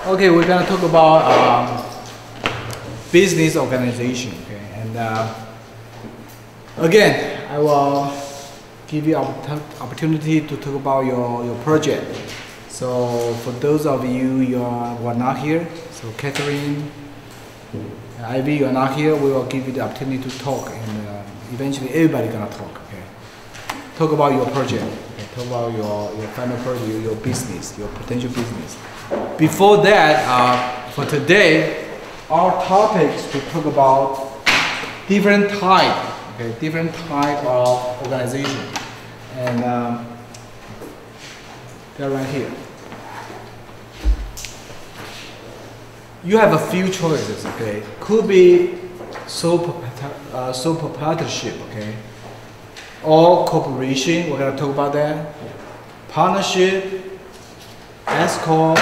Okay, we're gonna talk about business organization. Okay, and again, I will give you opportunity to talk about your project. So for those of you who are not here, so Catherine, Ivy, you are not here, we will give you the opportunity to talk, and eventually everybody gonna talk. Okay, talk about your project. Okay? Talk about your final project, your business, your potential business. Before that, for today, our topic is to talk about different type of organization, and they're right here. You have a few choices. Okay, could be sole proprietorship. Okay, or corporation. We're gonna talk about that. Partnership, S corp,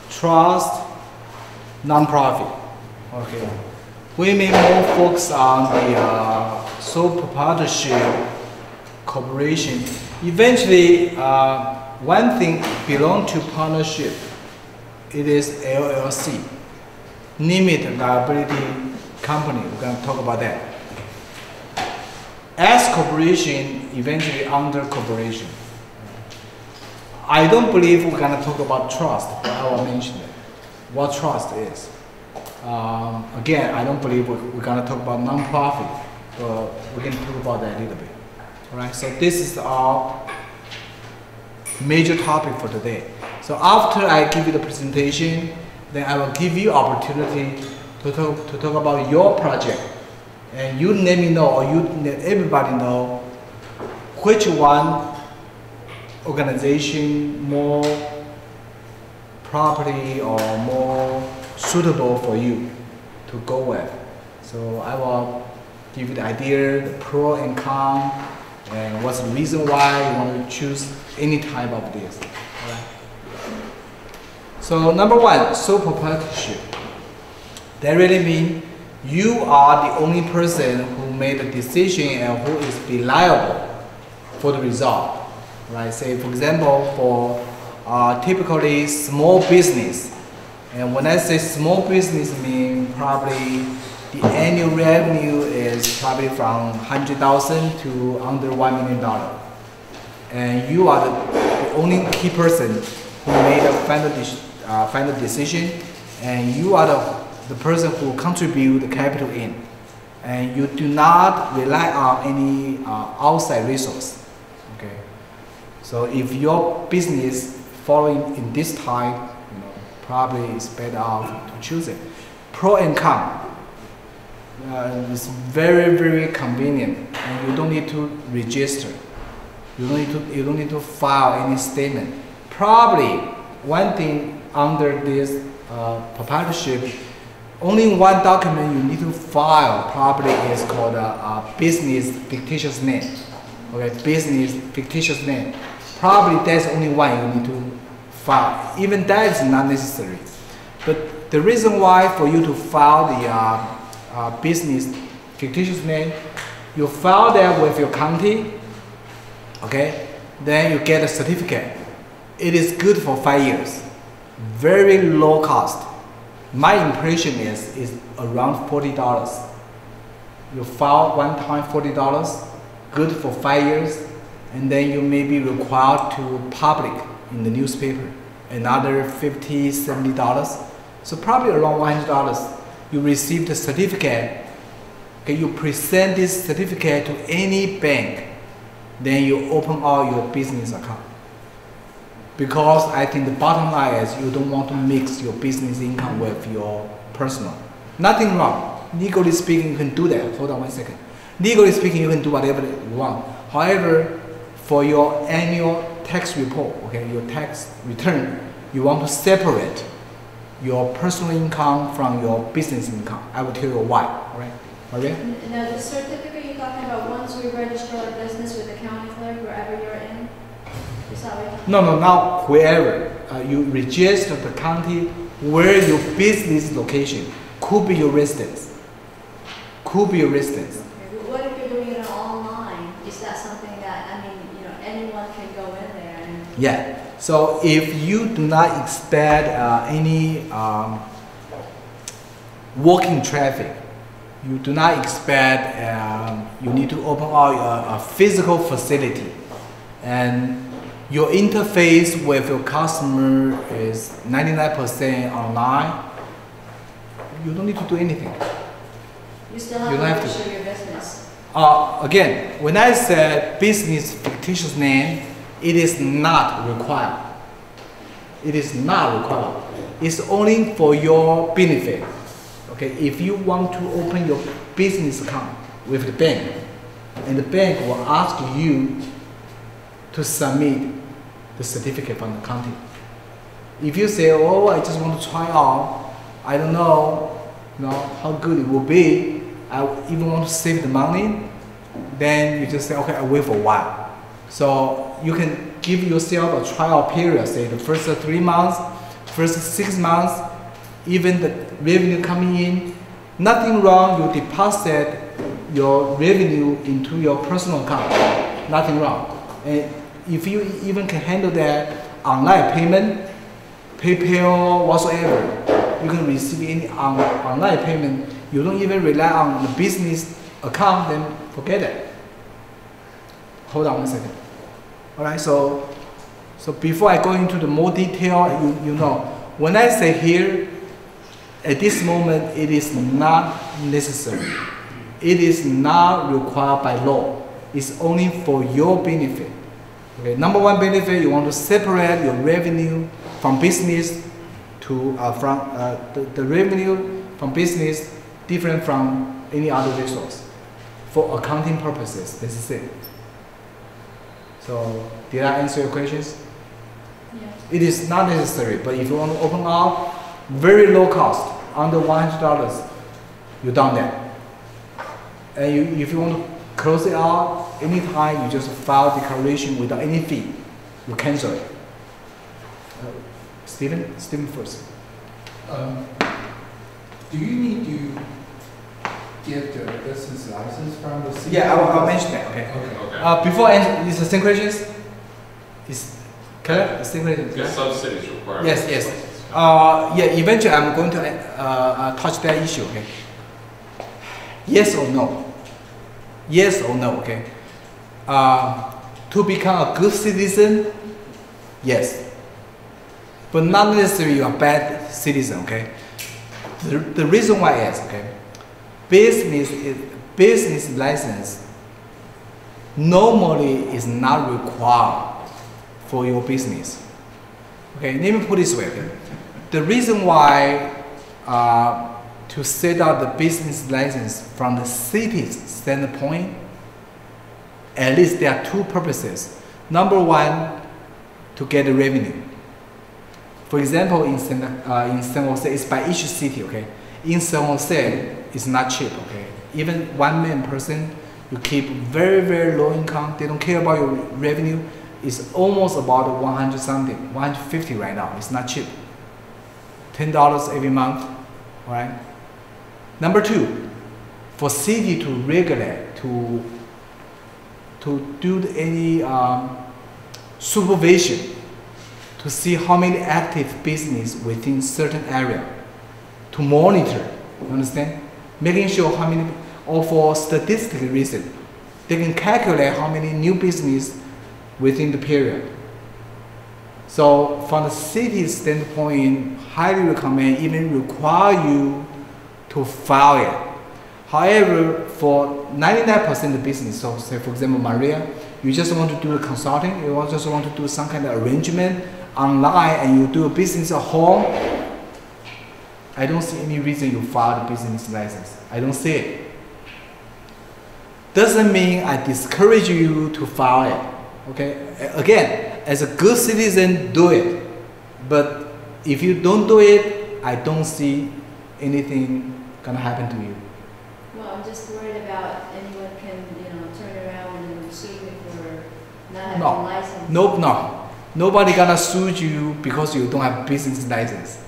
trust, non-profit. Okay, we may more focus on the sole proprietorship corporation. Eventually, one thing belong to partnership. It is LLC, limited liability company. We're gonna talk about that. S corporation, eventually under corporation. I don't believe we're gonna talk about trust, but I will mention it. What trust is. Again, I don't believe we're gonna talk about non-profit, but we can talk about that a little bit. All right. So this is our major topic for today. So after I give you the presentation, then I will give you opportunity to talk about your project, and you let me know, or you let everybody know which one organization more property or more suitable for you to go with. So I will give you the idea, the pro and con, and what's the reason why you want to choose any type of this. All right. So number one, sole proprietorship. That really means you are the only person who made the decision and who is reliable for the result. Right? Say for example, for typically small business, and when I say small business, I mean probably the annual revenue is probably from 100,000 to under $1 million, and you are the only key person who made a final decision, and you are the person who contribute the capital in, and you do not rely on any outside resource. Okay, so if your business following in this type, probably it's better off to choose it. Pro and con. It's very, very convenient, and you don't need to register. You don't need to file any statement. Probably one thing under this proprietorship, only one document you need to file probably is called a business fictitious name. Okay, business fictitious name. Probably that's only one you need to file. Even that is not necessary. But the reason why for you to file the business fictitious name, you file that with your county. Okay, then you get a certificate. It is good for 5 years. Very low cost. My impression is around $40. You file one time $40, good for 5 years, and then you may be required to public in the newspaper another $50, $70. So probably around $100. You receive the certificate. Okay, you present this certificate to any bank, then you open all your business account. Because I think the bottom line is you don't want to mix your business income with your personal. Nothing wrong. Legally speaking, you can do that. Hold on one second. Legally speaking, you can do whatever you want. However, for your annual tax report, okay, your tax return, you want to separate your personal income from your business income. I will tell you why. All right, Maria? Now, the certificate you're talking about, once we register our business with the county clerk, wherever you're in, is that what? No, now wherever you register the county where your business location could be your residence. Could be your residence. Okay. Well, what if you're doing it online? Is that something that, I mean, anyone can go in there and... Yeah. So if you do not expect any walking traffic, you do not expect you need to open up a physical facility, and your interface with your customer is 99% online, you don't need to do anything. You still You don't have have to to. show your business. Again, when I said business fictitious name, it is not required. It is not required. It's only for your benefit. Okay, if you want to open your business account with the bank, and the bank will ask you to submit the certificate from the county. If you say, oh, I just want to try out, I don't know, how good it will be, I even want to save the money, then you just say, okay, I'll wait for a while. So you can give yourself a trial period, say the first 3 months, first 6 months, even the revenue coming in, nothing wrong, you deposit your revenue into your personal account, nothing wrong. And if you even can handle that online payment, PayPal, whatsoever, you can receive any online payment. You don't even rely on the business account, then forget it. Hold on 1 second. All right, so before I go into the more detail, you know, when I say here, at this moment, it is not necessary. It is not required by law. It's only for your benefit. Okay, number one benefit, you want to separate your revenue from business to the revenue from business different from any other resource for accounting purposes. This is it. So did I answer your questions? Yes. It is not necessary, but if you want to open up very low cost, under $100, you done that. And if you want to close it out anytime, you just file declaration without any fee. You cancel it. Stephen first. Do you need to get the business license from the city? Yeah, I'll mention that. Okay. Okay. Before I answer, is the same questions? Is correct? The same questions. Because some cities require. Yes, yes. Yeah, eventually I'm going to touch that issue. Okay. Yes or no? Yes or no? Okay. To become a good citizen, yes. But not necessarily you're a bad citizen. Okay. The reason why is okay. Business license normally is not required for your business. Okay, let me put it this way. Okay? The reason why to set up the business license from the city's standpoint, at least there are two purposes. Number one, to get the revenue. For example, in San Jose, it's by each city. Okay, in San Jose, it's not cheap. Okay, even one-man person, you keep very, very low income. They don't care about your revenue. It's almost about 100 something, 150 right now. It's not cheap. $10 every month, all right? Number two, for city to regulate, to do any supervision, to see how many active business within certain area, to monitor, you understand? Making sure how many, or for statistical reason, they can calculate how many new business within the period. So from the city's standpoint, highly recommend, even require you to file it. However, for 99% of business, so say for example Maria, you just want to do a consulting, you just want to do some kind of arrangement online and you do a business at home, I don't see any reason you file the business license. I don't see it. Doesn't mean I discourage you to file it. Okay, again, as a good citizen, do it. But if you don't do it, I don't see anything gonna happen to you. Well, I'm just worried about anyone can, turn around and sue me for not having a license. Nope, no. Nobody gonna sue you because you don't have business license.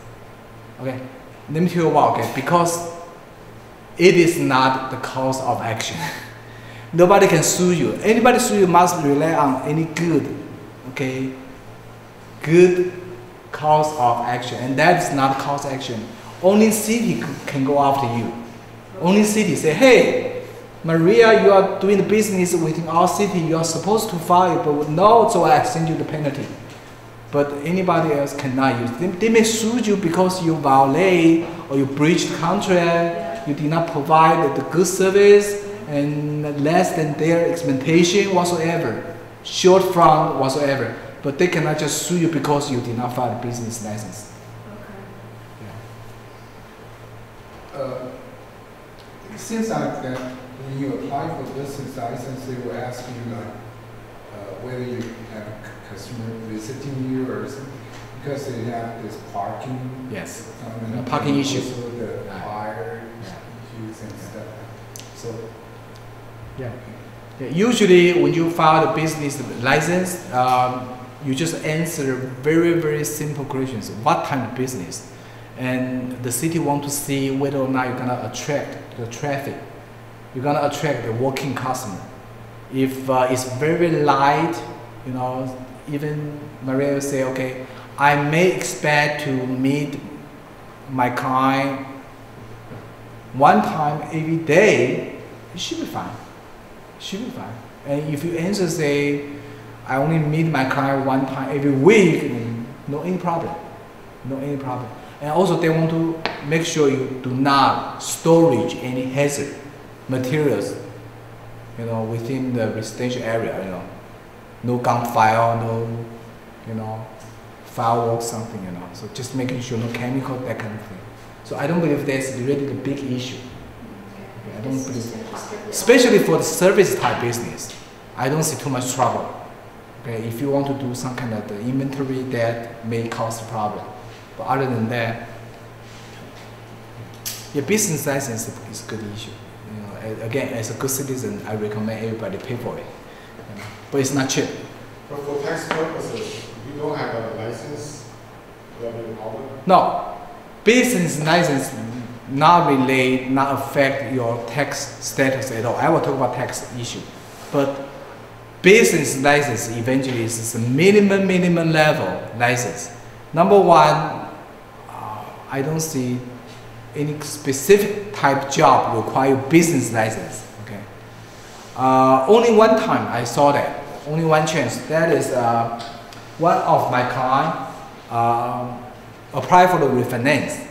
Okay, let me tell you why. Okay, because it is not the cause of action. Nobody can sue you. Anybody sue you must rely on any good good cause of action, and that is not cause action. Only city can go after you. Only city say, hey, Maria, you are doing the business within our city, you are supposed to file it, but no, so I send you the penalty. But anybody else cannot use. They may sue you because you violate or you breach the contract, you did not provide the good service, and less than their expectation whatsoever, short from whatsoever. But they cannot just sue you because you did not file a business license. It seems like that when you apply for business license, they will ask you like whether you have a customer visiting you or something, because they have this parking. Yes. Parking issue. Also the fire issues and stuff. So, yeah. Usually when you file the business license, you just answer very, very simple questions. What kind of business? And the city want to see whether or not you're gonna attract the traffic. You're gonna attract the working customer. If it's very light, you know, even Maria will say, okay, I may expect to meet my client one time every day, it should be fine. It should be fine. And if you answer say, I only meet my client one time every week, no any problem. No any problem. And also they want to make sure you do not storage any hazard materials, you know, within the residential area, you know. No gunfire, no, you know, fireworks, something, you know. So just making sure no chemical, that kind of thing. So I don't believe that's really the big issue. Okay, I don't believe, especially for the service type business, I don't see too much trouble. Okay, if you want to do some kind of the inventory, that may cause a problem. But other than that, yeah, business license is a good issue. You know, again, as a good citizen, I recommend everybody pay for it. You know, but it's not cheap. But for tax purposes, if you don't have a license, will that be a problem? No, business license not relate, not affect your tax status at all. I will talk about tax issue, but business license eventually is a minimum level license. Number one, I don't see any specific type job require business license. Okay, only one time I saw that, only one chance. That is one of my client applied for the refinance,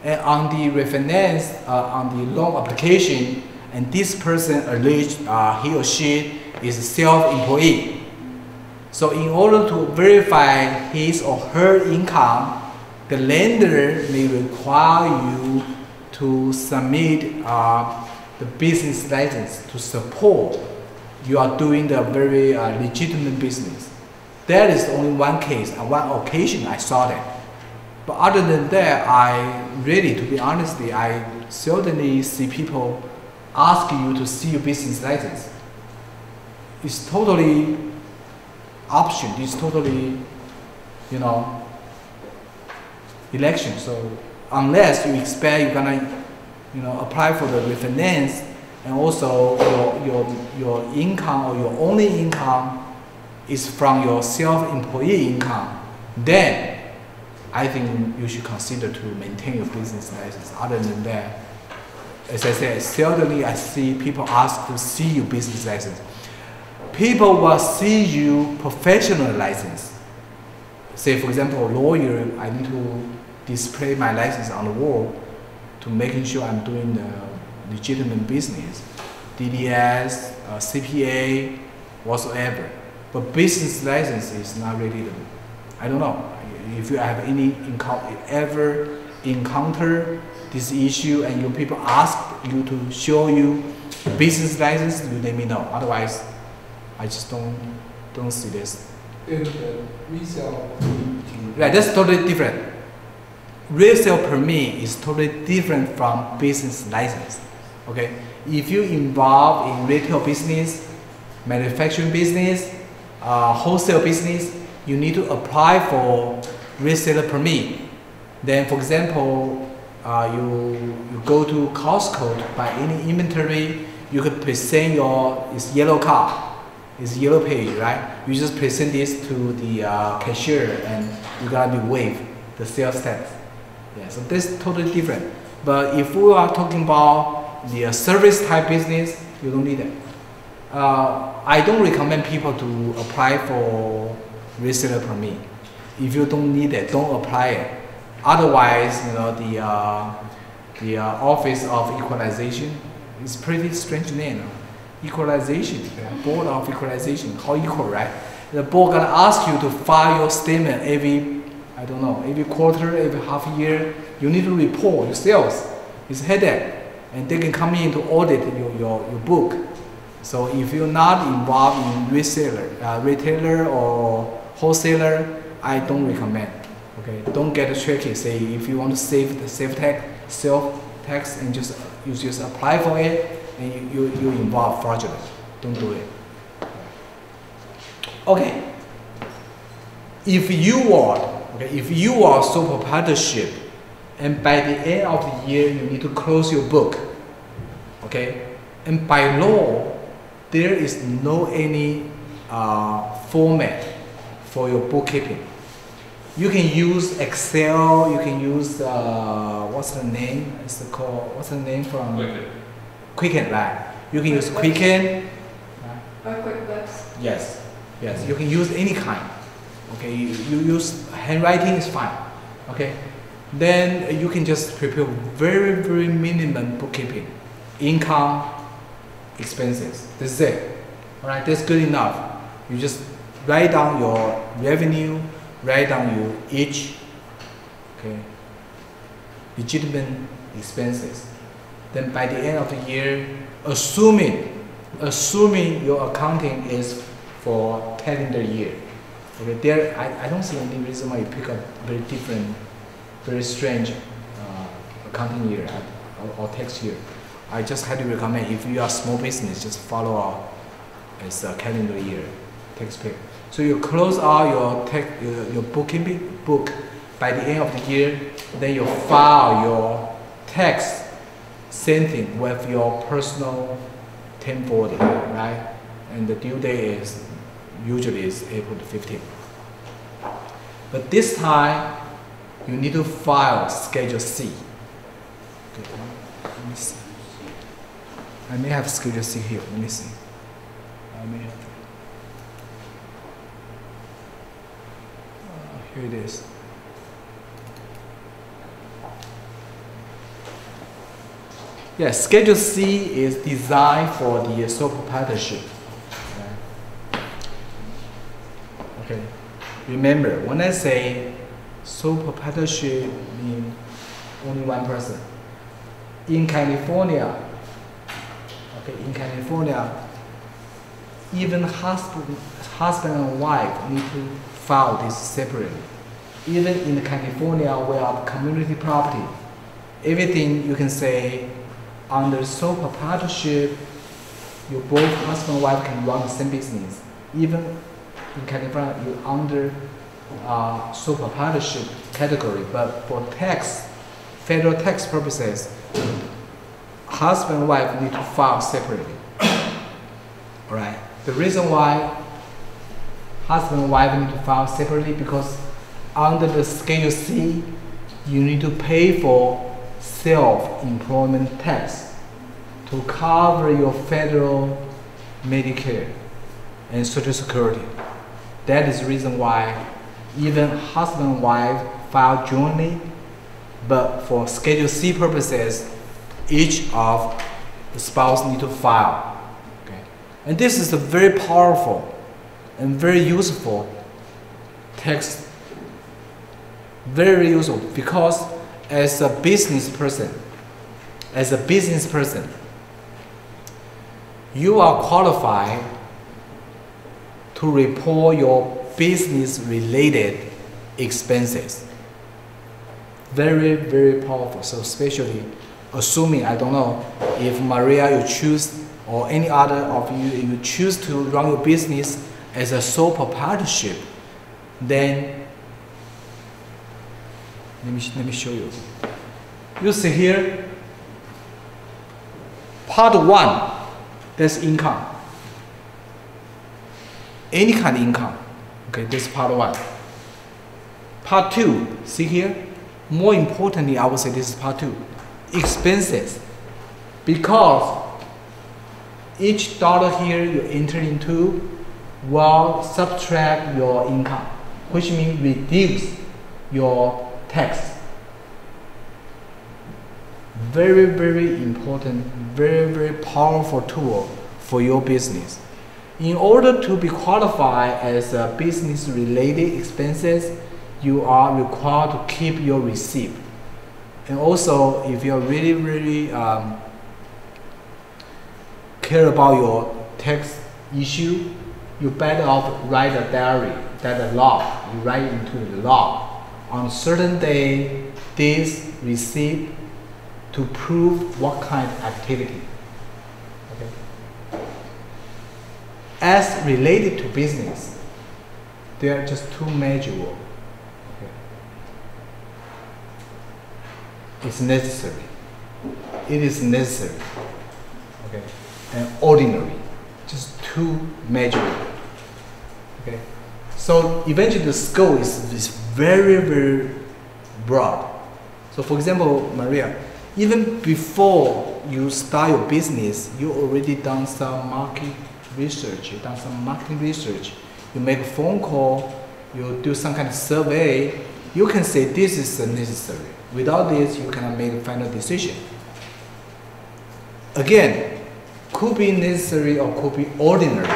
and on the refinance, on the loan application, and this person alleged he or she is a self-employed. So in order to verify his or her income, the lender may require you to submit the business license to support you are doing the very legitimate business. That is only one case, one occasion I saw that. But other than that, to be honest, I certainly see people ask you to see your business license. It's totally option. It's totally, you know, election. So unless you expect you're gonna, you know, apply for the refinance, and also your income or your only income is from your self-employed income, then I think you should consider to maintain your business license. Other than that, as I said, seldomly I see people ask to see your business license. People will see you professional license. Say, for example, a lawyer, I need to display my license on the wall to making sure I'm doing the legitimate business, DDS, CPA, whatsoever. But business license is not really, I don't know. If you have ever encounter this issue and your people ask you to show you business license, you let me know. Otherwise, I just don't see this. If the resale Right, that's totally different. Resale permit is totally different from business license. Okay, if you involve in retail business, manufacturing business, wholesale business, you need to apply for reseller permit. Then, for example, you go to Costco to buy any inventory, you could present your yellow card. It's yellow page, right? You just present this to the cashier and you gotta be waived the sales tax. Yeah, so this totally different. But if we are talking about the service type business, you don't need it. I don't recommend people to apply for reseller permit. If you don't need it, don't apply it. Otherwise, you know, the Office of Equalization is pretty strange name. Equalization, Board of Equalization, how equal, right? The board gonna ask you to file your statement every, I don't know, every quarter, every half year. You need to report your sales. It's headache, and they can come in to audit your book. So if you're not involved in retailer or wholesaler, I don't recommend. Okay, don't get tricky. Say if you want to save the sales tax, and you just apply for it, and you involve fraudulent. Don't do it. Okay. If you are sole proprietorship, and by the end of the year you need to close your book. Okay, and by law, there is no any format for your bookkeeping. You can use Excel. You can use what's the name? What's the name from? Quicken, right? You can use Quicken. Or QuickBooks. Yes, yes. You can use any kind. Okay, you use handwriting is fine. Okay, then you can just prepare very, very minimum bookkeeping, income, expenses. This is it. All right, that's good enough. You just write down your revenue, write down your each, okay, legitimate expenses. Then by the end of the year, assuming your accounting is for calendar year. Okay, I don't see any reason why you pick a very different, very strange accounting year or tax year. I just highly recommend if you are a small business, just follow our as a calendar year tax pay. So you close out your bookkeeping book by the end of the year, then you file your tax same thing with your personal 1040, right? And the due date is usually April 15th. But this time you need to file Schedule C. Okay, let me see. I may have Schedule C here. Let me see. I may have. Here it is. Yes, Schedule C is designed for the sole proprietorship. Okay. Remember, when I say sole proprietorship means only one person. In California, even husband and wife need to file this separately. Even in California, where community property, everything you can say under sole proprietorship, you both husband and wife can run the same business. Even in California, you under sole proprietorship category, but for tax, federal tax purposes, husband and wife need to file separately. All right. The reason why husband and wife need to file separately because under the Schedule C, you need to pay for self-employment tax to cover your federal Medicare and Social Security. That is the reason why even husband and wife file jointly, but for Schedule C purposes, each of the spouse need to file. Okay. And this is a very powerful and very useful tax. Very useful because as a business person, you are qualified to report your business related expenses. Very, very powerful. So especially assuming, I don't know, if Maria you choose or any other of you choose to run your business as a sole proprietorship, then let me show you. You see here, part 1, that's income. any kind of income. Okay, this is part one. Part two, see here? More importantly, I would say this is part two. Expenses. Because each dollar here you enter into will subtract your income, which means reduce your tax. Very, very important, very, very powerful tool for your business. In order to be qualified as a business-related expenses, you are required to keep your receipt. And also, if you're really, really care about your tax issue, you better off write a diary, that a log. You write into the log. On a certain day, this receipt to prove what kind of activity. Okay. As related to business, there are just two major words. Okay. It's necessary. It is necessary. Okay. And ordinary. Just two major words. Okay. So eventually the scope is very, very broad. So for example, Maria, even before you start your business, you already done some market research, you done some marketing research, you make a phone call, you do some kind of survey, you can say this is necessary. Without this, you cannot make a final decision. Again, could be necessary or could be ordinary.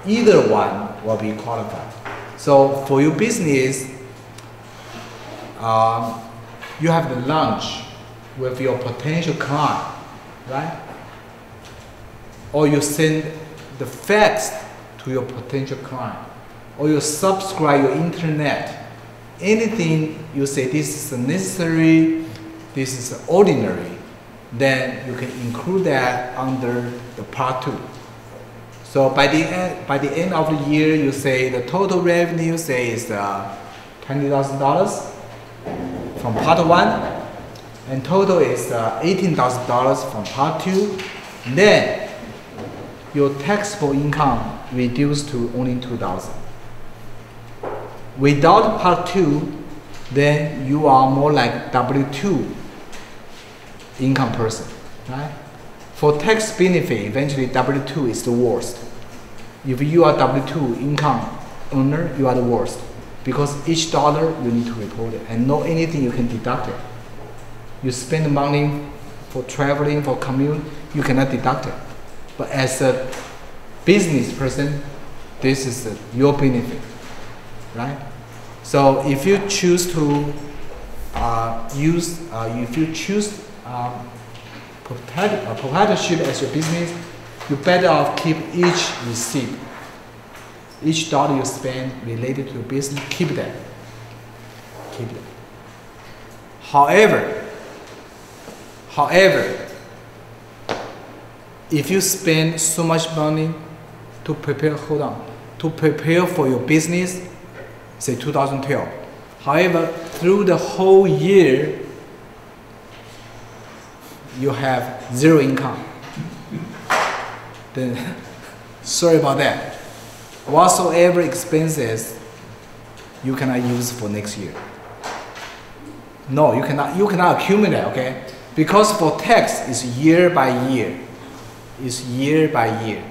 Either one will be qualified. So for your business, you have the lunch with your potential client, right? Or you send the fax to your potential client, or you subscribe your internet. Anything you say this is necessary, this is ordinary, then you can include that under the part two. So by the end of the year, you say the total revenue say is $20,000 from part one. And total is $18,000 from part two. Then your taxable income reduced to only $2,000. Without part two, then you are more like W2 income person, right? For tax benefit, eventually W2 is the worst. If you are W2 income earner, you are the worst, because each dollar you need to report it and know anything you can deduct it. You spend money for traveling, for commute, you cannot deduct it. But as a business person, this is your benefit, right? So if you choose to proprietorship as your business, you better off keep each receipt, each dollar you spend related to your business, keep that. Keep it. However, if you spend so much money to prepare, to prepare for your business, say 2012. However, through the whole year, you have zero income. Then, sorry about that. Whatsoever expenses you cannot use for next year. No, you cannot accumulate, okay? Because for tax, it's year by year. It's year by year.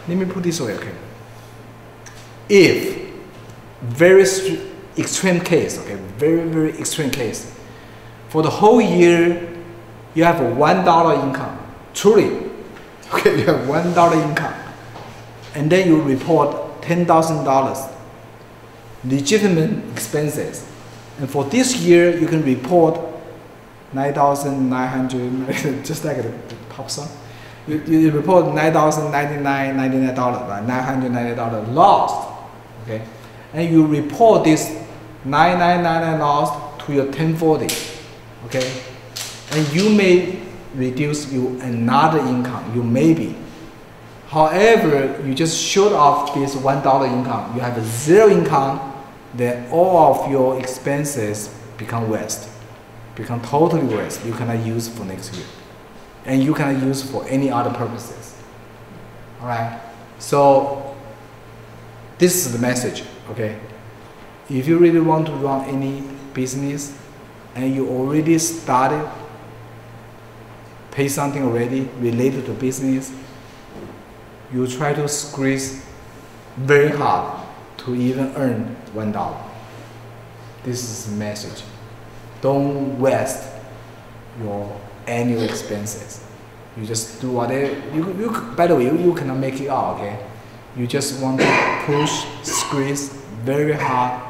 Let me put this way, okay? If very extreme case, okay, very, very extreme case, for the whole year, you have a $1 income, truly, okay, you have $1 income, and then you report $10,000 legitimate expenses, and for this year, you can report 9,900, just like the pop song. You report $9,999, right? $990 lost, okay? And you report this 9,999 lost to your 1040, okay? And you may reduce you another income, you maybe. However, you just short of this $1 income, you have a zero income, then all of your expenses become waste. Become totally waste. You cannot use for next year, and you cannot use for any other purposes. All right. So This is the message, okay? If you really want to run any business and you already started, pay something already related to business, you try to squeeze very hard to even earn $1. This is the message. Don't waste your annual expenses. You just do whatever. By the way, you cannot make it out, okay? You just want to push, squeeze very hard,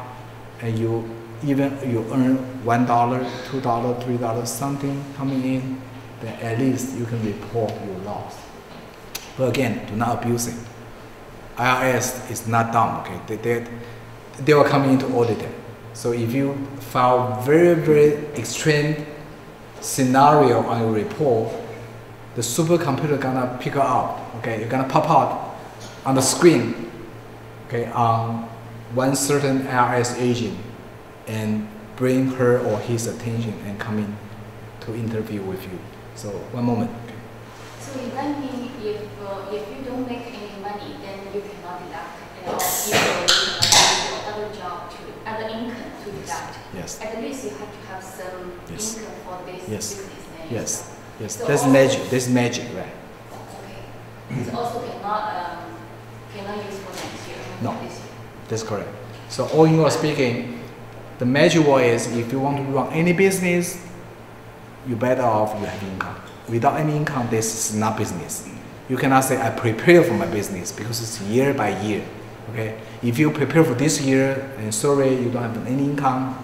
and you earn $1, $2, $3, something coming in, then at least you can report your loss. But again, do not abuse it. IRS is not dumb, okay? They will come in to audit it. So if you file very, very extreme scenario on your report, the supercomputer gonna pick it up, okay? You're gonna pop out on the screen, okay, on one certain IRS agent and bring her or his attention and come in to interview with you. So one moment. Okay. So it does mean if you don't make any money, then you cannot deduct at all. If you cannot do other job to other income to deduct. Yes. At least you have to have some Yes. income for this Yes. business. Yes. Yes. So That's also- magic. That's magic, right? Okay. So also cannot use for next year. No. This year. That's correct. So all in all speaking, the magic word is if you want to run any business, you better off you have income. Without any income, this is not business. You cannot say I prepare for my business because it's year by year. Okay? If you prepare for this year and sorry you don't have any income,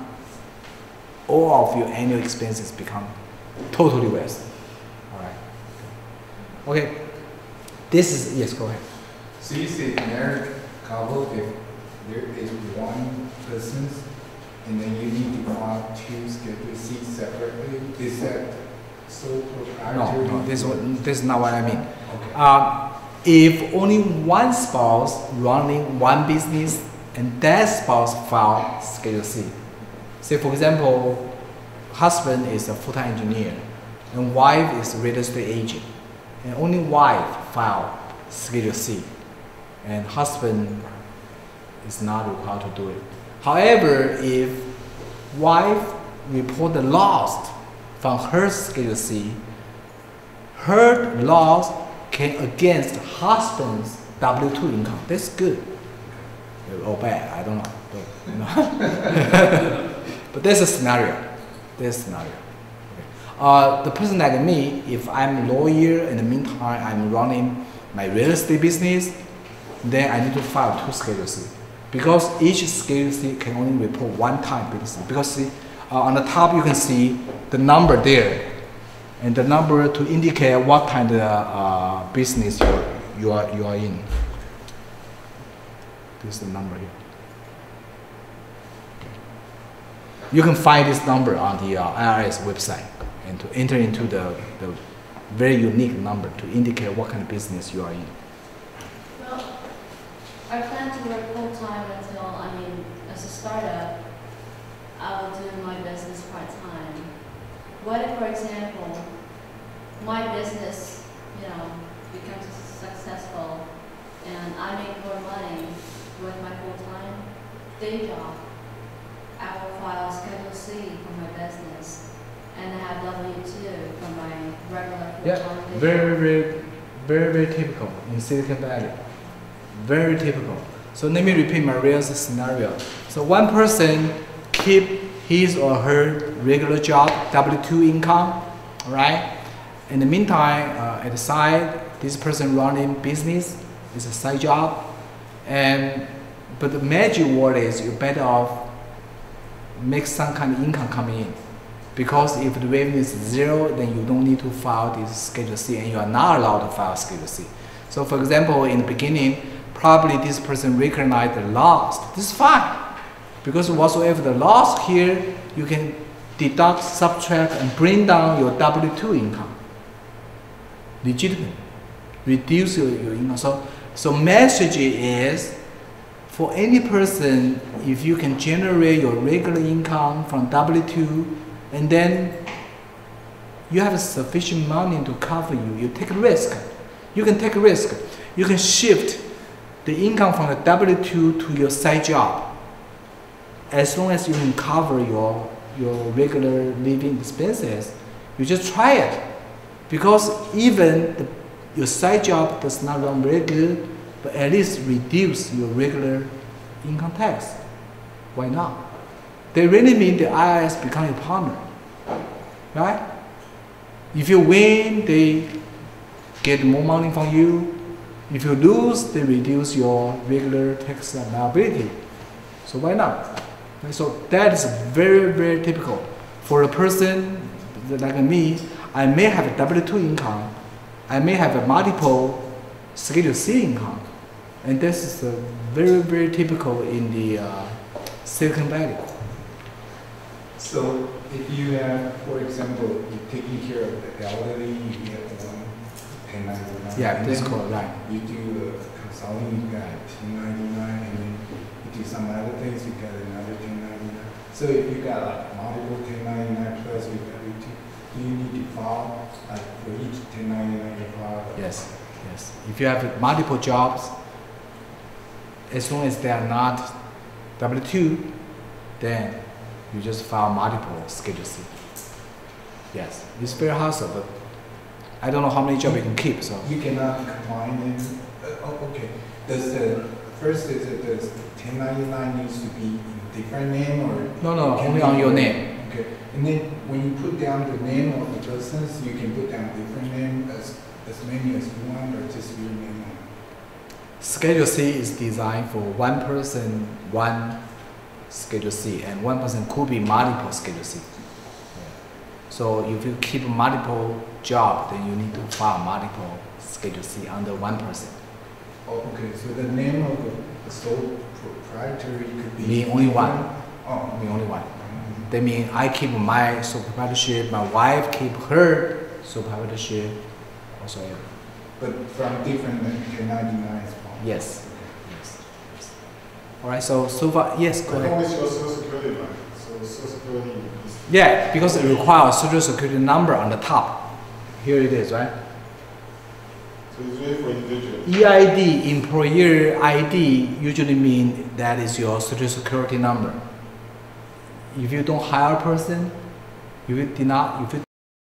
all of your annual expenses become totally waste. Alright. Okay. This is yes, go ahead. So you say married couple, if there is one business, and then you need to file two Schedule C separately, is that sole proprietary? No, this is not what I mean. Okay. If only one spouse running one business and that spouse file Schedule C. Say for example, husband is a full-time engineer and wife is a real estate agent, and only wife file Schedule C, and husband is not required to do it. However, if wife report the loss from her Schedule C, her loss came against husband's W-2 income. That's good. Or bad, I don't know. But, you know. But there's a scenario. There's a scenario. Okay. The person like me, if I'm a lawyer, in the meantime I'm running my real estate business, then I need to file two Schedule C. Because each Schedule C can only report one time business. Because see, on the top you can see the number there, and the number to indicate what kind of business you are in. This is the number here. You can find this number on the IRS website and to enter into the very unique number to indicate what kind of business you are in. Well, I plan to work full-time until, as a startup, I will do my business part-time. What if, for example, my business, becomes successful and I make more money with my full-time day job? I will file Schedule C for my business and have W-2 for my regular full-time day job. Very typical in Silicon Valley. Very typical. So let me repeat my real scenario. So one person keep his or her regular job, W-2 income, all right? In the meantime, at the side, this person running business is a side job, but the magic word is you better off make some kind of income coming in, because if the revenue is zero, then you don't need to file this Schedule C, and you are not allowed to file Schedule C. So for example, in the beginning, probably this person recognized the loss. This is fine, because whatsoever the loss here, you can deduct, subtract, and bring down your W-2 income. Legitimate. Reduce your income. So message is, for any person, if you can generate your regular income from W-2, and then you have sufficient money to cover you, you take a risk. You can take a risk. You can shift the income from the W-2 to your side job, as long as you can cover your regular living expenses, you just try it. Because even your side job does not run very good, but at least reduce your regular income tax. Why not? They really mean the IRS become your partner, right? If you win, they get more money from you. If you lose, they reduce your regular tax liability. So why not? So that is very, very typical. For a person like me, I may have a W-2 income. I may have a multiple Schedule C income. And this is very, very typical in the Silicon Valley. So if you have, for example, you're taking care of the elderly, you get one 1099. Yeah, that's correct, right. You do the consulting, you got 1099, and then you do some other things, you got another 1099. So if you got like multiple 1099 plus with W-2, you need to file like for each 1099 you file. Yes, yes. If you have multiple jobs, as long as they are not W-2, then you just file multiple Schedule C. Yes, it's very hassle, but I don't know how many jobs you can keep. So You cannot combine them. Okay. Does the first is it does 1099 needs to be in different name or? no, only on your name. Okay. And then when you put down the name of the business, you can put down different name as many as you want, or just your name. Schedule C is designed for one person, one Schedule C, and one person could be multiple Schedule C. So if you keep multiple jobs, then you need to file multiple Schedule C under one person. Oh, okay. So the name of the sole proprietary could be Me only one. Oh, Me only one. That means I keep my sole proprietorship, my wife keep her sole proprietorship, also. but from different 1099s. Yes. Yes. All right. So far, yes. Go But ahead. always your social security line. So social security is Yeah, because it requires social security number on the top. Here it is, right? so it's really for individuals. EID, employer ID, usually mean that is your social security number. If you don't hire a person, if you